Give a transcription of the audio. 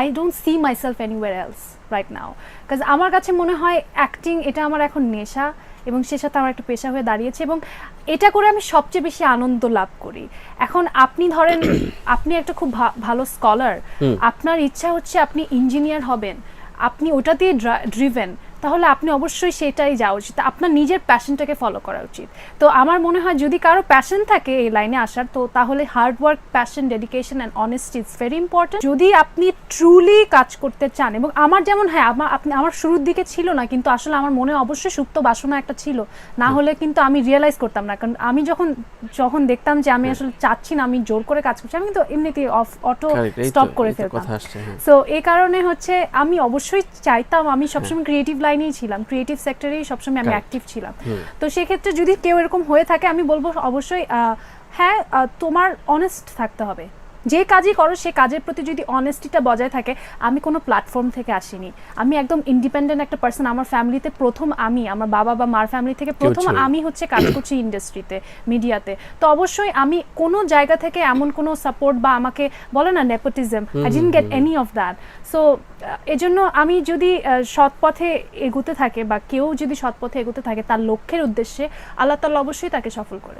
I don't see myself anywhere else right now. Because আমার কাছে মনে হয় অ্যাক্টিং এটা আমার এখন নেশা এবং সে সাথে আমার একটা পেশা হয়ে দাঁড়িয়েছে এবং এটা করে আমি সবচেয়ে বেশি আনন্দ লাভ করি। এখন আপনি ধরেন আপনি একটা খুব ভালো স্কলার, আপনার ইচ্ছা হচ্ছে আপনি ইঞ্জিনিয়ার হবেন, আপনি ওটা দিয়ে ড্রিভেন, তাহলে আপনি অবশ্যই সেটাই যাওয়া উচিত, আপনার নিজের প্যাশনটাকে ফলো করা উচিত। তো আমার মনে হয় যদি কারো প্যাশন থাকে এই লাইনে আসার, তো তাহলে hard work, passion, dedication and honesty is very important. যদি আপনি ট্রুলি কাজ করতে চান, এবং আমার যেমন হ্যাঁ আমার শুরুর দিকে ছিল না, কিন্তু আসলে আমার মনে অবশ্যই সুপ্ত বাসনা একটা ছিল, না হলে কিন্তু আমি রিয়েলাইজ করতাম না। কারণ আমি যখন দেখতাম যে আমি আসলে চাচ্ছি না, আমি জোর করে কাজ করছি, আমি কিন্তু এমনিতেই অটো স্টপ করে ফেলতাম। সো এই কারণে হচ্ছে আমি অবশ্যই চাইতাম, আমি সবসময় ক্রিয়েটিভ লাইনেই ছিলাম, ক্রিয়েটিভ সেক্টরেই সবসময় আমি অ্যাক্টিভ ছিলাম। তো সেক্ষেত্রে যদি কেউ এরকম হয়ে থাকে, আমি বলবো অবশ্যই হ্যাঁ তোমার অনেস্ট থাকতে হবে, যে কাজই করো সে কাজের প্রতি যদি অনেস্টিটা বজায় থাকে। আমি কোনো প্ল্যাটফর্ম থেকে আসিনি, আমি একদম ইন্ডিপেন্ডেন্ট একটা পার্সন। আমার ফ্যামিলিতে প্রথম আমি, আমার বাবা বা মার ফ্যামিলি থেকে প্রথম আমি হচ্ছে কাজ করছি ইন্ডাস্ট্রিতে, মিডিয়াতে। তো অবশ্যই আমি কোনো জায়গা থেকে এমন কোনো সাপোর্ট বা আমাকে বলে না nepotism, I didn't get any of that. So এজন্য আমি যদি সৎ পথে এগোতে থাকে বা কেউ যদি সৎ পথে এগোতে থাকে তার লক্ষ্যের উদ্দেশ্যে, আল্লাহ তাআলা অবশ্যই তাকে সফল করে।